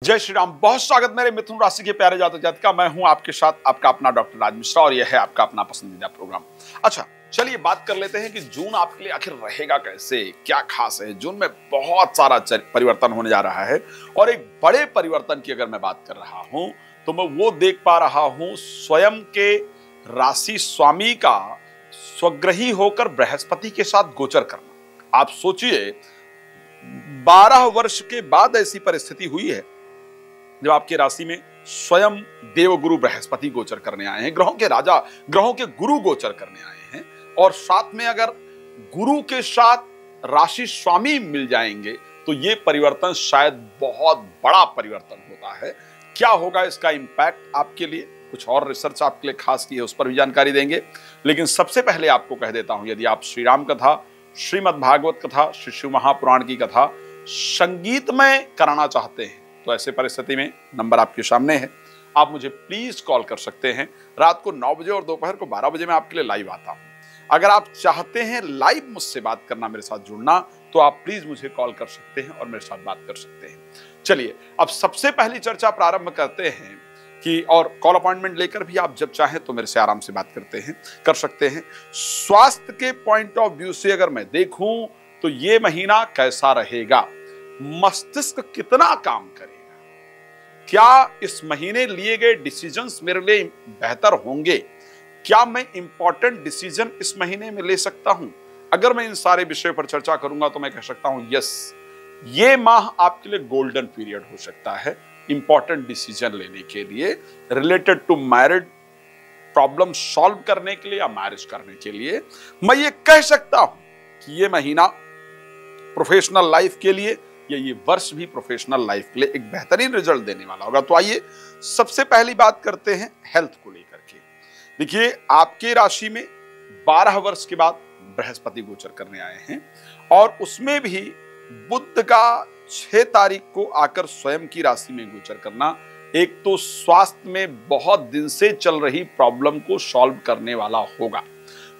जय श्री राम। बहुत स्वागत मेरे मिथुन राशि के प्यारे जातक जातिका। मैं हूं आपके साथ आपका अपना डॉक्टर राज मिश्रा और यह है आपका अपना पसंदीदा प्रोग्राम। अच्छा, चलिए बात कर लेते हैं कि जून आपके लिए आखिर रहेगा कैसे, क्या खास है। जून में बहुत सारा परिवर्तन होने जा रहा है और एक बड़े परिवर्तन की अगर मैं बात कर रहा हूं तो मैं वो देख पा रहा हूं स्वयं के राशि स्वामी का स्वग्रही होकर बृहस्पति के साथ गोचर करना। आप सोचिए, 12 वर्ष के बाद ऐसी परिस्थिति हुई है जब आपकी राशि में स्वयं देवगुरु बृहस्पति गोचर करने आए हैं। ग्रहों के राजा, ग्रहों के गुरु गोचर करने आए हैं और साथ में अगर गुरु के साथ राशि स्वामी मिल जाएंगे तो ये परिवर्तन शायद बहुत बड़ा परिवर्तन होता है। क्या होगा इसका इंपैक्ट आपके लिए, कुछ और रिसर्च आपके लिए खास की है, उस पर भी जानकारी देंगे। लेकिन सबसे पहले आपको कह देता हूं, यदि आप श्री राम कथा, श्रीमद् भागवत कथा, श्री शिव महापुराण की कथा संगीतमय कराना चाहते हैं तो ऐसे परिस्थिति में नंबर आपके सामने है। आप मुझे प्लीज कॉल कर सकते हैं। रात को 9 बजे और दोपहर को 12 बजे मैं आपके लिए लाइव आता हूं। अगर आप चाहते हैं लाइव मुझसे बात करना, मेरे साथ जुड़ना, तो आप प्लीज मुझे कॉल कर सकते हैं और मेरे साथ बात कर सकते हैं। चलिए अब सबसे पहली चर्चा प्रारंभ करते हैं कि, और कॉल अपॉइंटमेंट लेकर भी आप जब चाहें तो मेरे से आराम से बात कर सकते हैं। स्वास्थ्य के पॉइंट ऑफ व्यू से अगर मैं देखूं तो ये महीना कैसा रहेगा, मस्तिष्क कितना काम करेगा, क्या इस महीने लिए गए डिसीजंस मेरे लिए बेहतर होंगे, क्या मैं इंपॉर्टेंट डिसीजन इस महीने में ले सकता हूं। अगर मैं इन सारे विषयों पर चर्चा करूंगा तो मैं कह सकता हूं यस, ये माह आपके लिए गोल्डन पीरियड हो सकता है इंपॉर्टेंट डिसीजन लेने के लिए, related to married problem solve करने के लिए या मैरिज करने के लिए। मैं ये कह सकता हूं कि ये महीना प्रोफेशनल लाइफ के लिए, ये वर्ष भी प्रोफेशनल लाइफ के लिए एक बेहतरीन रिजल्ट देने वाला होगा। तो आइए सबसे पहली बात करते हैं हेल्थ को लेकर के। देखिए, आपके राशि में 12 वर्ष के बाद बृहस्पति गोचर करने आए हैं और उसमें भी बुध का 6 तारीख को आकर स्वयं की राशि में गोचर करना एक तो स्वास्थ्य में बहुत दिन से चल रही प्रॉब्लम को सॉल्व करने वाला होगा।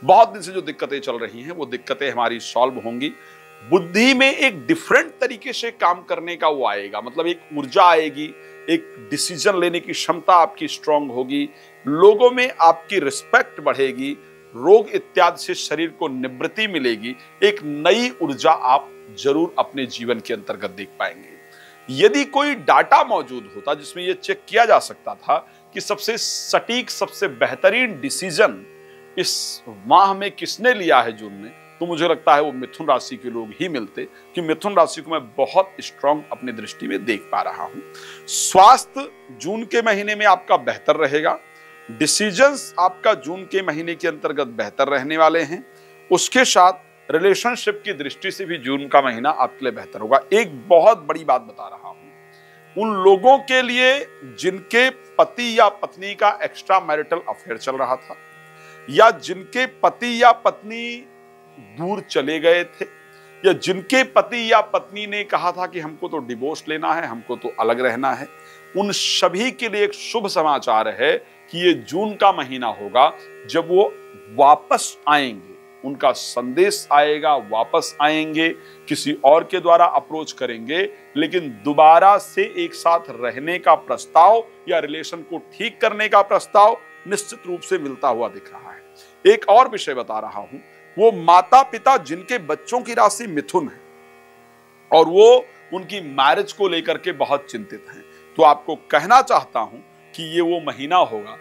बहुत दिन से जो दिक्कतें चल रही हैं वो दिक्कतें हमारी सॉल्व होंगी। बुद्धि में एक डिफरेंट तरीके से काम करने का वो आएगा, मतलब एक ऊर्जा आएगी, एक डिसीजन लेने की क्षमता आपकी स्ट्रांग होगी, लोगों में आपकी रिस्पेक्ट बढ़ेगी, रोग इत्यादि से शरीर को निवृत्ति मिलेगी, एक नई ऊर्जा आप जरूर अपने जीवन के अंतर्गत देख पाएंगे। यदि कोई डाटा मौजूद होता जिसमें यह चेक किया जा सकता था कि सबसे सटीक, सबसे बेहतरीन डिसीजन इस माह में किसने लिया है जून में, तो मुझे लगता है वो मिथुन राशि के लोग ही मिलते, कि मिथुन राशि को मैं बहुत स्ट्रांग अपनी दृष्टि में देख पा रहा हूं। स्वास्थ्य जून के महीने में आपका बेहतर रहेगा, डिसीजंस आपका जून के महीने के अंतर्गत बेहतर रहने वाले हैं। उसके साथ रिलेशनशिप की दृष्टि से भी जून का महीना आपके लिए बेहतर होगा। एक बहुत बड़ी बात बता रहा हूं उन लोगों के लिए जिनके पति या पत्नी का एक्स्ट्रा मैरिटल अफेयर चल रहा था, या जिनके पति या पत्नी दूर चले गए थे, या जिनके पति या पत्नी ने कहा था कि हमको तो डिवोर्स लेना है, हमको तो अलग रहना है, उन सभी के लिए एक शुभ समाचार है कि ये जून का महीना होगा जब वो वापस आएंगे, उनका संदेश आएगा, वापस आएंगे, किसी और के द्वारा अप्रोच करेंगे, लेकिन दोबारा से एक साथ रहने का प्रस्ताव या रिलेशन को ठीक करने का प्रस्ताव निश्चित रूप से मिलता हुआ दिख रहा है। एक और विषय बता रहा हूं, वो माता पिता जिनके बच्चों की राशि मिथुन है और वो उनकी मैरिज को लेकर के बहुत चिंतित हैं, तो आपको कहना चाहता हूं कि ये वो महीना होगा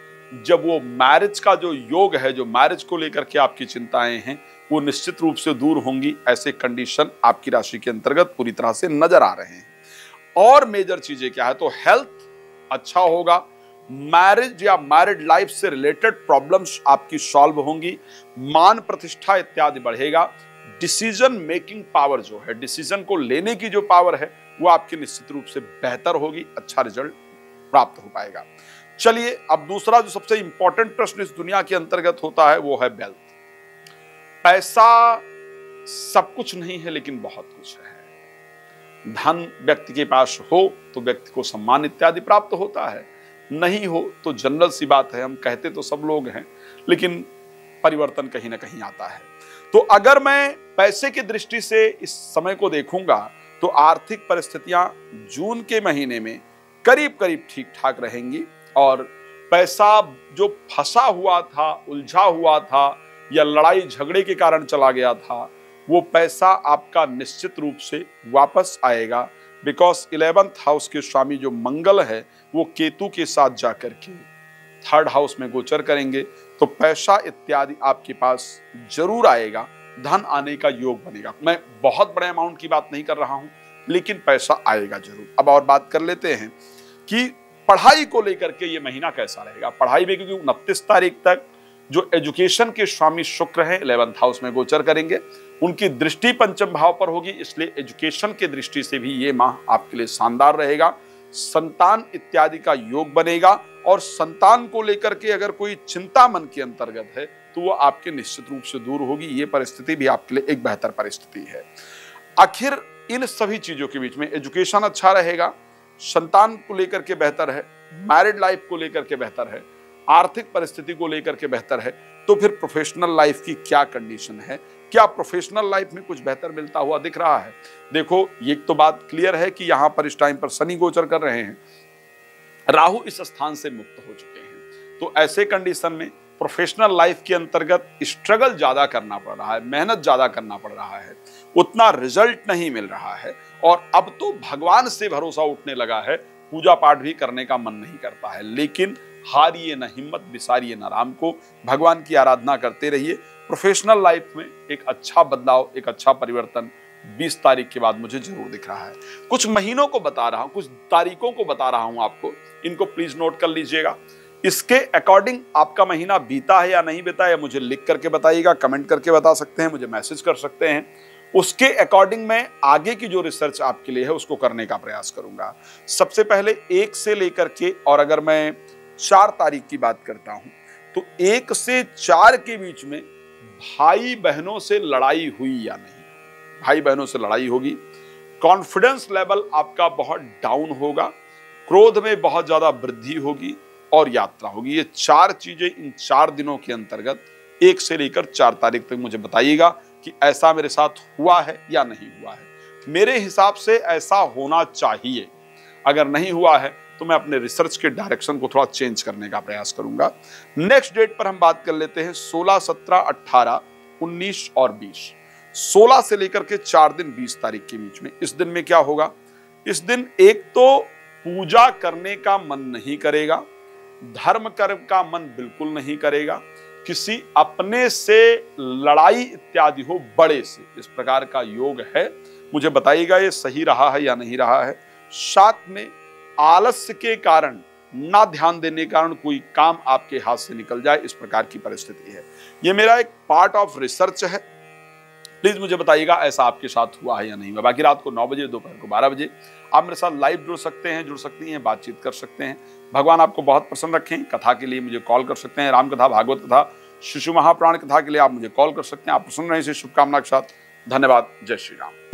जब वो मैरिज का जो योग है, जो मैरिज को लेकर के आपकी चिंताएं हैं, वो निश्चित रूप से दूर होंगी। ऐसे कंडीशन आपकी राशि के अंतर्गत पूरी तरह से नजर आ रहे हैं। और मेजर चीजें क्या है, तो हेल्थ अच्छा होगा, मैरिज या मैरिड लाइफ से रिलेटेड प्रॉब्लम्स आपकी सॉल्व होंगी, मान प्रतिष्ठा इत्यादि बढ़ेगा, डिसीजन मेकिंग पावर जो है, डिसीजन को लेने की जो पावर है वो आपकी निश्चित रूप से बेहतर होगी, अच्छा रिजल्ट प्राप्त हो पाएगा। चलिए अब दूसरा जो सबसे इंपॉर्टेंट प्रश्न इस दुनिया के अंतर्गत होता है वो है वेल्थ। पैसा सब कुछ नहीं है लेकिन बहुत कुछ है। धन व्यक्ति के पास हो तो व्यक्ति को सम्मान इत्यादि प्राप्त होता है, नहीं हो तो जनरल सी बात है, हम कहते तो सब लोग हैं लेकिन परिवर्तन कहीं ना कहीं आता है। तो अगर मैं पैसे की दृष्टि से इस समय को देखूंगा तो आर्थिक परिस्थितियां जून के महीने में करीब करीब ठीक ठाक रहेंगी और पैसा जो फंसा हुआ था, उलझा हुआ था या लड़ाई झगड़े के कारण चला गया था, वो पैसा आपका निश्चित रूप से वापस आएगा। बिकॉज 11th हाउस के स्वामी जो मंगल है वो केतु के साथ जाकर के 3rd हाउस में गोचर करेंगे, तो पैसा इत्यादि आपके पास जरूर आएगा, धन आने का योग बनेगा। मैं बहुत बड़े अमाउंट की बात नहीं कर रहा हूं, लेकिन पैसा आएगा जरूर। अब और बात कर लेते हैं कि पढ़ाई को लेकर के ये महीना कैसा रहेगा। पढ़ाई में क्योंकि 29 तारीख तक जो एजुकेशन के स्वामी शुक्र हैं 11th हाउस में गोचर करेंगे, उनकी दृष्टि पंचम भाव पर होगी, इसलिए एजुकेशन की दृष्टि से भी ये माह आपके लिए शानदार रहेगा। संतान इत्यादि का योग बनेगा और संतान को लेकर के अगर कोई चिंता मन के अंतर्गत है तो वो आपके निश्चित रूप से दूर होगी। ये परिस्थिति भी आपके लिए एक बेहतर परिस्थिति है। आखिर इन सभी चीजों के बीच में एजुकेशन अच्छा रहेगा, संतान को लेकर के बेहतर है, मैरिड लाइफ को लेकर के बेहतर है, आर्थिक परिस्थिति को लेकर के बेहतर है, तो फिर प्रोफेशनल लाइफ की क्या कंडीशन है? क्या प्रोफेशनल लाइफ में कुछ बेहतर मिलता हुआ दिख रहा है? देखो, ये तो बात क्लियर है कि यहां पर इस टाइम पर शनि गोचर कर रहे हैं, राहु इस स्थान से मुक्त हो चुके हैं, तो ऐसे कंडीशन में प्रोफेशनल लाइफ के अंतर्गत स्ट्रगल ज्यादा करना पड़ रहा है, मेहनत ज्यादा करना पड़ रहा है, उतना रिजल्ट नहीं मिल रहा है और अब तो भगवान से भरोसा उठने लगा है, पूजा पाठ भी करने का मन नहीं करता है। लेकिन हारिए न हिम्मत, बिसारिए न राम को, भगवान की आराधना करते रहिए। प्रोफेशनल लाइफ में एक अच्छा बदलाव, एक अच्छा परिवर्तन 20 तारीख के बाद मुझे जरूर दिख रहा है। कुछ महीनों को बता रहा हूं, कुछ तारीखों को बता रहा हूं आपको, इनको प्लीज नोट कर लीजिएगा। इसके अकॉर्डिंग आपका महीना बीता है या नहीं बीता है मुझे लिख करके बताइएगा, कमेंट करके बता सकते हैं, मुझे मैसेज कर सकते हैं। उसके अकॉर्डिंग मैं आगे की जो रिसर्च आपके लिए है उसको करने का प्रयास करूंगा। सबसे पहले 1 से लेकर के, और अगर मैं 4 तारीख की बात करता हूं तो 1 से 4 के बीच में भाई बहनों से लड़ाई हुई या नहीं, भाई बहनों से लड़ाई होगी, कॉन्फिडेंस लेवल आपका बहुत डाउन होगा, क्रोध में बहुत ज्यादा वृद्धि होगी और यात्रा होगी। ये 4 चीजें इन 4 दिनों के अंतर्गत 1 से लेकर 4 तारीख तक मुझे बताइएगा कि ऐसा मेरे साथ हुआ है या नहीं हुआ है। मेरे हिसाब से ऐसा होना चाहिए, अगर नहीं हुआ है तो मैं अपने रिसर्च के डायरेक्शन को थोड़ा चेंज करने का प्रयास करूंगा। नेक्स्ट डेट पर हम बात कर लेते हैं 16, 17, 18, 19 और 20। 16 से लेकर के 4 दिन 20 तारीख के बीच में, इस दिन में क्या होगा? इस दिन एक तो पूजा करने का मन नहीं करेगा, धर्म कर्म का मन बिल्कुल नहीं करेगा, किसी अपने से लड़ाई इत्यादि हो बड़े से, इस प्रकार का योग है। मुझे बताइएगा ये सही रहा है या नहीं रहा है। साथ में आलस्य के कारण, ना ध्यान देने के कारण कोई काम आपके हाथ से निकल जाए, इस प्रकार की परिस्थिति है। ये मेरा एक पार्ट ऑफ रिसर्च है, प्लीज मुझे बताइएगा ऐसा आपके साथ हुआ है या नहीं हुआ। बाकी रात को 9 बजे, दोपहर को 12 बजे आप मेरे साथ लाइव जुड़ सकते हैं, जुड़ सकती हैं, बातचीत कर सकते हैं। भगवान आपको बहुत प्रसन्न रखें। कथा के लिए मुझे कॉल कर सकते हैं, राम कथा, भागवत कथा, शिशु महापुराण कथा के लिए आप मुझे कॉल कर सकते हैं। आप प्रसन्न रहें, इसे शुभकामना के साथ। धन्यवाद। जय श्री राम।